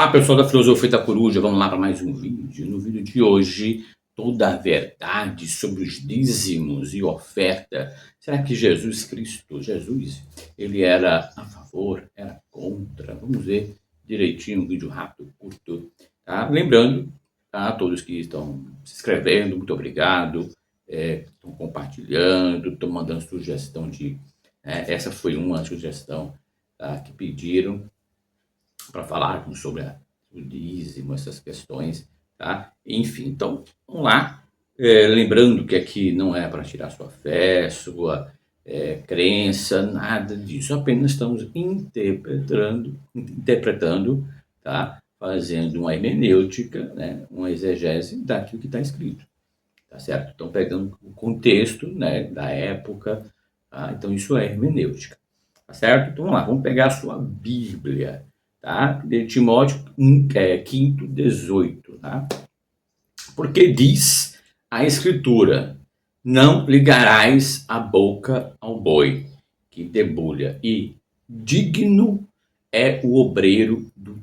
Olá, pessoal da Filosofia da Coruja, vamos lá para mais um vídeo. No vídeo de hoje, toda a verdade sobre os dízimos e oferta. Será que Jesus Cristo, ele era a favor, era contra? Vamos ver direitinho, um vídeo rápido, curto. Tá? Lembrando, a todos que estão se inscrevendo, muito obrigado, estão compartilhando, estão mandando sugestão de... essa foi uma sugestão, tá, que pediram para falarmos sobre o dízimo, essas questões, tá? Enfim, então, vamos lá. Lembrando que aqui não é para tirar sua fé, sua crença, nada disso. Apenas estamos interpretando, tá? Fazendo uma hermenêutica, né? Uma exegese daquilo que está escrito, tá certo? Então, pegando o contexto, né, da época, tá? Então, isso é hermenêutica, tá certo? Então, vamos lá, vamos pegar a sua Bíblia, tá? De Timóteo 5:18, tá? Porque diz a Escritura: não ligarás a boca ao boi que debulha, e digno é o obreiro do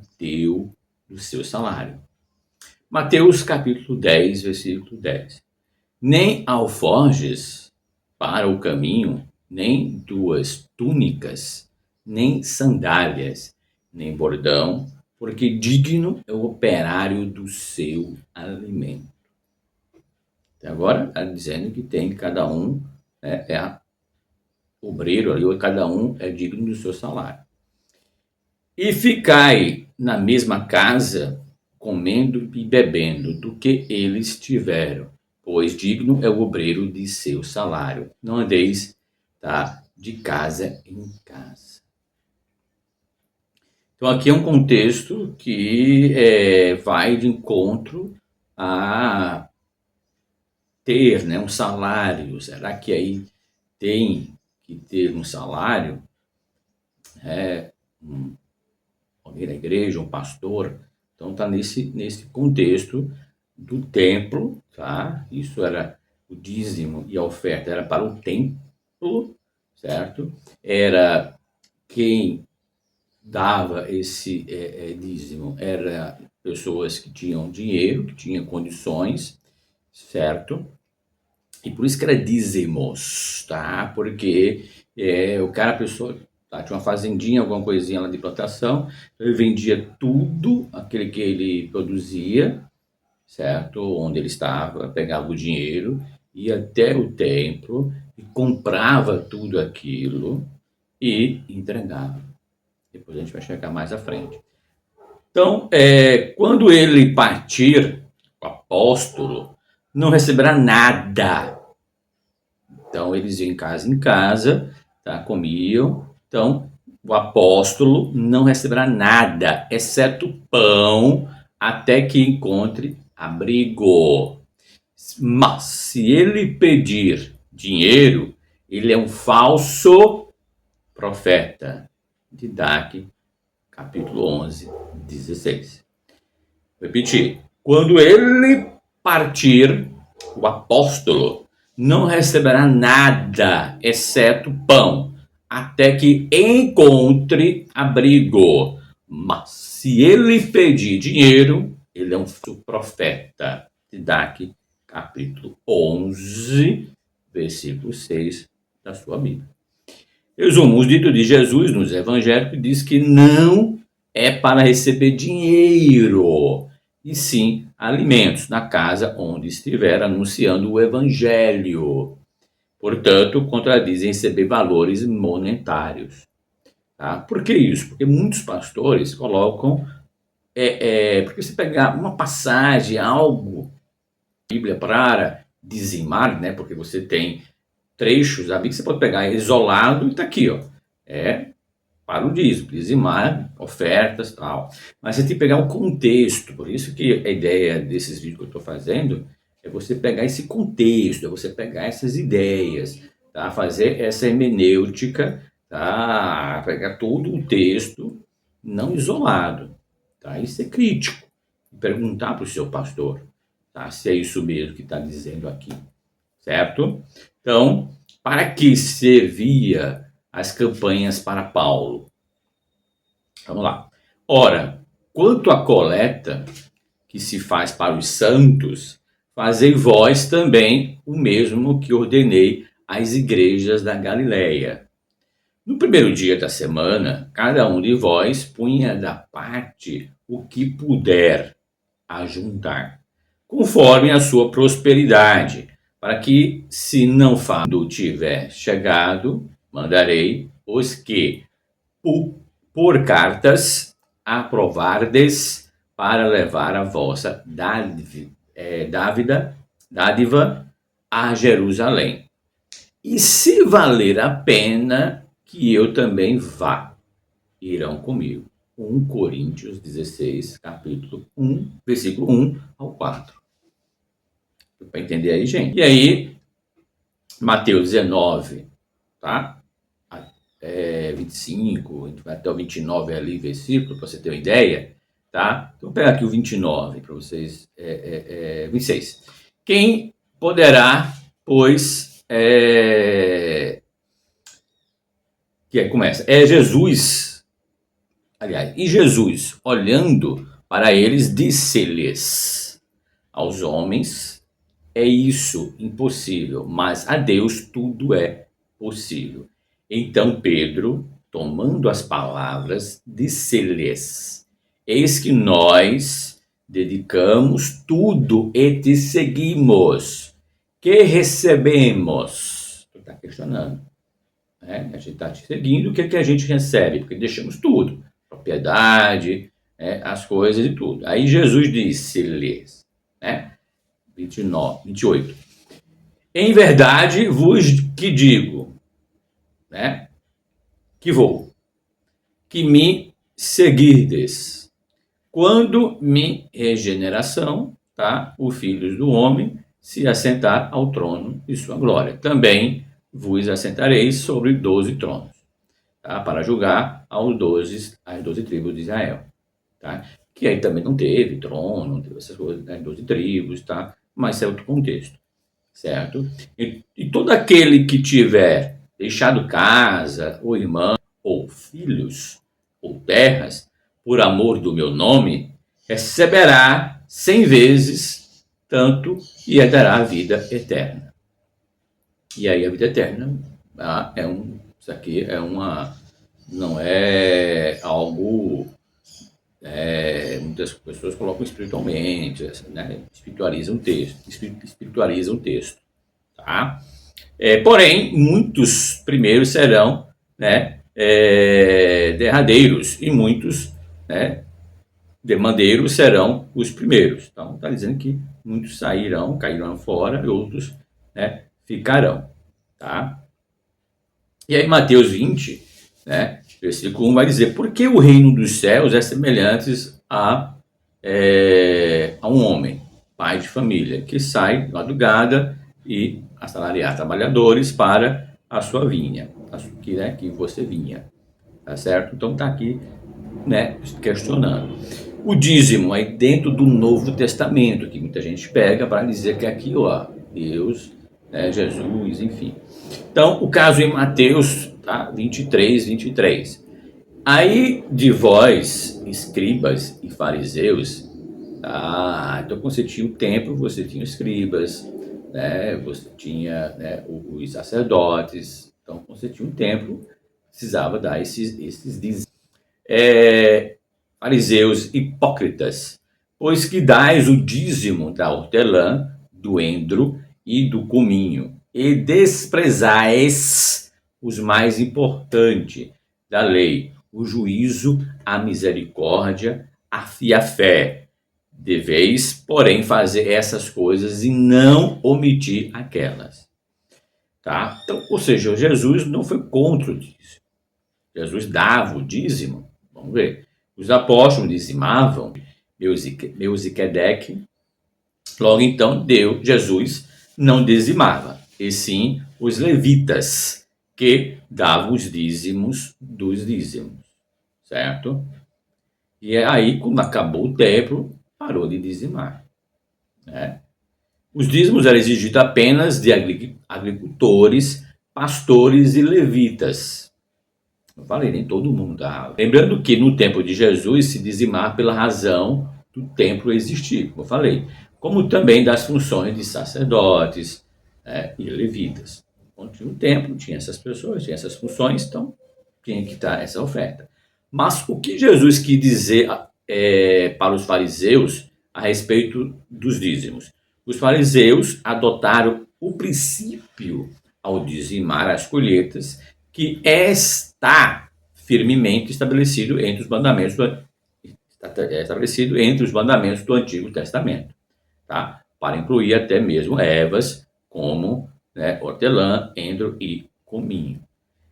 seu salário. Mateus capítulo 10, versículo 10. Nem alforjes para o caminho, nem duas túnicas, nem sandálias, nem bordão, porque digno é o operário do seu alimento. Até agora está dizendo que tem cada um, obreiro ali, cada um é digno do seu salário. E ficai na mesma casa, comendo e bebendo, do que eles tiveram, pois digno é o obreiro de seu salário. Não andeis, tá, de casa em casa. Então aqui é um contexto que vai de encontro a ter, né, um salário. Será que aí tem que ter um salário? Alguém da igreja, um pastor? Então está nesse contexto do templo, tá? Isso era o dízimo e a oferta, era para o templo, certo? Era quem dava esse dízimo, era pessoas que tinham dinheiro, que tinham condições, certo? E por isso que era dízimos, tá? Porque a pessoa tinha uma fazendinha, alguma coisinha lá de plantação, ele vendia tudo aquele que ele produzia, certo? Onde ele estava, pegava o dinheiro, ia até o templo e comprava tudo aquilo e entregava. Depois a gente vai chegar mais à frente. Então, quando ele partir, o apóstolo não receberá nada. Então, eles iam em casa, tá? Comiam. Então, o apóstolo não receberá nada, exceto pão, até que encontre abrigo. Mas, se ele pedir dinheiro, ele é um falso profeta. Didaque, capítulo 11, 16. Vou repetir. Quando ele partir, o apóstolo não receberá nada, exceto pão, até que encontre abrigo. Mas se ele pedir dinheiro, ele é um profeta. Didaque, capítulo 11, versículo 6 da sua Bíblia. Resumo, o dito de Jesus nos evangélicos diz que não é para receber dinheiro, e sim alimentos na casa onde estiver anunciando o evangelho. Portanto, contradizem receber valores monetários. Tá? Por que isso? Porque muitos pastores colocam, porque se pegar uma passagem, algo, Bíblia para dizimar, né? Porque você tem trechos da Bíblia que você pode pegar isolado e está aqui, ó. Para o dízimo, dizimar, ofertas e tal. Mas você tem que pegar o contexto. Por isso que a ideia desses vídeos que eu estou fazendo é você pegar esse contexto, é você pegar essas ideias, tá? Fazer essa hermenêutica, tá? Pegar todo o texto, não isolado, tá? E ser crítico. Perguntar para o seu pastor, tá? Se é isso mesmo que está dizendo aqui, certo? Então, para que servia as campanhas para Paulo? Vamos lá. Ora, quanto à coleta que se faz para os santos, fazei vós também o mesmo que ordenei às igrejas da Galileia. No primeiro dia da semana, cada um de vós punha da parte o que puder ajuntar, conforme a sua prosperidade, para que, se não fado tiver chegado, mandarei os que, por cartas, aprovardes para levar a vossa dádiva a Jerusalém. E se valer a pena que eu também vá, irão comigo. 1 Coríntios 16, capítulo 1, versículo 1 ao 4. Para entender aí, gente. E aí, Mateus 19, tá? 25, a gente vai até o 29 ali, versículo, para você ter uma ideia, tá? Então, vou pegar aqui o 29 para vocês, 26. Quem poderá, pois, que aí começa, Jesus, aliás, e Jesus, olhando para eles, disse-lhes, aos homens é isso impossível, mas a Deus tudo é possível. Então Pedro, tomando as palavras, disse-lhes, eis que nós dedicamos tudo e te seguimos. Que recebemos? Tu está questionando. Né? A gente está te seguindo, o que a gente recebe? Porque deixamos tudo, propriedade, as coisas e tudo. Aí Jesus disse-lhes, né? 28. Em verdade vos que digo, né? Que vou, que me seguirdes, quando me regeneração, tá? O Filho do Homem se assentar ao trono de sua glória. Também vos assentareis sobre 12 tronos, tá? Para julgar as 12 tribos de Israel, tá? Que aí também não teve trono, não teve essas coisas, né? 12 tribos, tá? Mas é outro contexto, certo? E todo aquele que tiver deixado casa, ou irmão, ou filhos, ou terras, por amor do meu nome, receberá 100 vezes tanto e herdará a vida eterna. E aí a vida eterna isso aqui não é algo, muitas pessoas colocam espiritualmente, né? Espiritualizam o texto, tá? Porém, muitos primeiros serão, né, derradeiros e muitos, né, demandeiros serão os primeiros. Então, está dizendo que muitos sairão, cairão fora e outros, né, ficarão, tá? E aí, Mateus 20, né, versículo 1 vai dizer: porque o reino dos céus é semelhante a um homem, pai de família, que sai de madrugada e assalariar trabalhadores para a sua vinha, que você vinha, tá certo? Então está aqui, né, questionando. O dízimo aí dentro do Novo Testamento, que muita gente pega para dizer que aqui, ó, Deus, né, Jesus, enfim. Então, o caso em Mateus, tá, 23. Aí de vós, escribas e fariseus, então quando você tinha o templo, você tinha escribas, né, você tinha, né, os sacerdotes. Então, quando você tinha um templo, precisava dar esses dízimos. Fariseus hipócritas, pois que dais o dízimo da hortelã, do endro e do cominho, e desprezais os mais importantes da lei, o juízo, a misericórdia e a fé. Deveis, porém, fazer essas coisas e não omitir aquelas. Tá? Então, ou seja, Jesus não foi contra o dízimo. Jesus dava o dízimo. Vamos ver. Os apóstolos dizimavam, Melquisedeque. Logo então, Jesus não dizimava, e sim os levitas, que davam os dízimos dos dízimos, certo? E aí, quando acabou o templo, parou de dizimar, né? Os dízimos eram exigidos apenas de agricultores, pastores e levitas. Eu falei, nem todo mundo dava. Lembrando que no tempo de Jesus se dizimava pela razão do templo existir, como eu falei, como também das funções de sacerdotes, e levitas. Quando tinha um templo, tinha essas pessoas, tinha essas funções, então tinha que dar essa oferta. Mas o que Jesus quis dizer para os fariseus a respeito dos dízimos? Os fariseus adotaram o princípio ao dizimar as colheitas que está firmemente estabelecido entre os mandamentos do Antigo Testamento, tá? Para incluir até mesmo ervas como, né, hortelã, endro e cominho.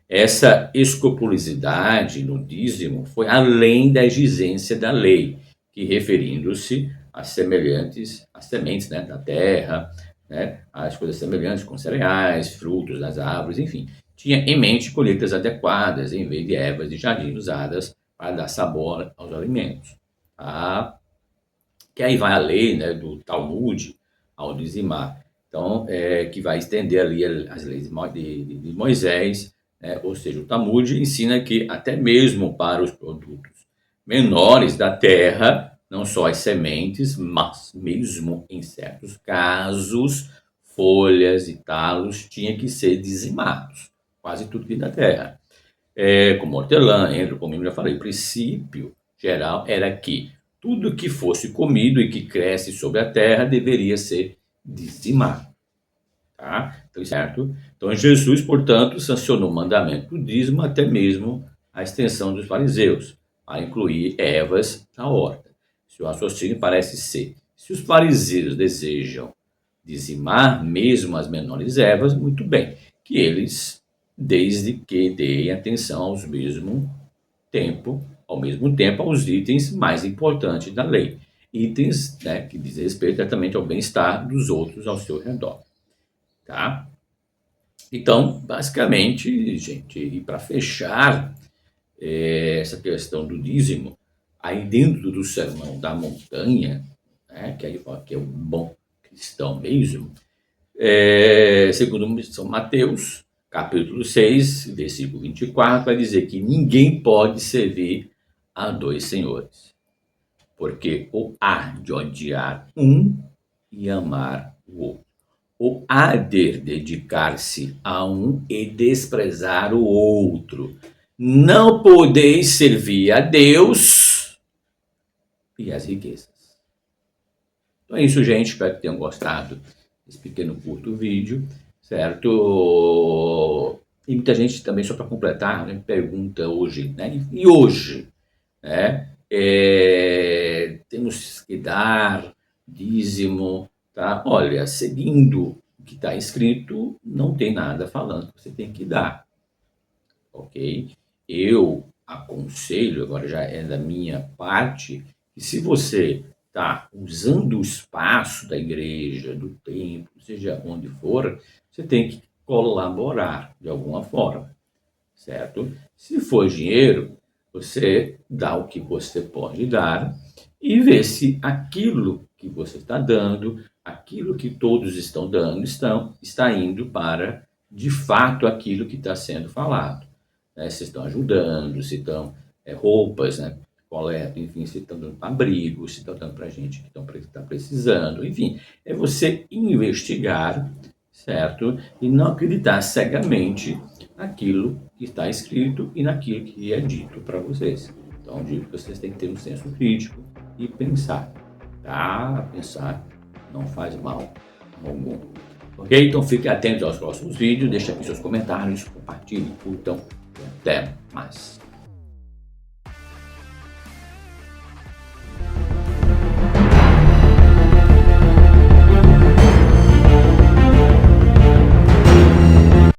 Essa escrupulosidade no dízimo foi além da exigência da lei, que referindo-se às sementes, né, da terra, né, às coisas semelhantes com cereais, frutos das árvores, enfim, tinha em mente colheitas adequadas em vez de ervas de jardim usadas para dar sabor aos alimentos. Tá? Que aí vai a lei, né, do Talmud ao dizimar. Então, que vai estender ali as leis de Moisés, né, ou seja, o Talmud ensina que até mesmo para os produtos menores da terra, não só as sementes, mas mesmo em certos casos, folhas e talos tinha que ser dizimados, quase tudo que da terra. Como hortelã, endro, como eu já falei, o princípio geral era que tudo que fosse comido e que cresce sobre a terra deveria ser dizimado. Tá? Então, certo? Então, Jesus, portanto, sancionou o mandamento do dízimo, até mesmo a extensão dos fariseus, a incluir ervas na horta. Seu raciocínio parece ser: se os fariseus desejam dizimar mesmo as menores ervas, muito bem, que eles, desde que deem atenção ao mesmo tempo aos itens mais importantes da lei. Itens, né, que diz respeito diretamente ao bem-estar dos outros ao seu redor. Tá? Então, basicamente, gente, e para fechar essa questão do dízimo, aí dentro do Sermão da Montanha, né, que é um bom cristão mesmo, segundo São Mateus, capítulo 6, versículo 24, vai dizer que ninguém pode servir a dois senhores, porque ou há de odiar um e amar o outro, ou há de dedicar-se a um e desprezar o outro. Não podeis servir a Deus e às riquezas. Então é isso, gente. Espero que tenham gostado desse pequeno curto vídeo, certo? E muita gente também, só para completar, né, pergunta hoje, né? E hoje, né? Temos que dar dízimo, tá? Olha, seguindo o que está escrito, não tem nada falando que você tem que dar, ok? Eu aconselho, agora já é da minha parte, que se você está usando o espaço da igreja, do templo, seja onde for, você tem que colaborar de alguma forma, certo? Se for dinheiro, você dá o que você pode dar e vê se aquilo que você está dando, aquilo que todos estão dando, está indo para, de fato, aquilo que está sendo falado. Né? Se estão ajudando, se estão roupas, né? Coleta, enfim, se estão dando para abrigo, se estão dando para gente que está precisando, enfim, é você investigar, certo? E não acreditar cegamente naquilo que está escrito e naquilo que é dito para vocês. Então, digo que vocês têm que ter um senso crítico e pensar, tá? Pensar não faz mal algum. Ok? Então, fiquem atentos aos próximos vídeos, deixem aqui seus comentários, compartilhem, curtam e até mais.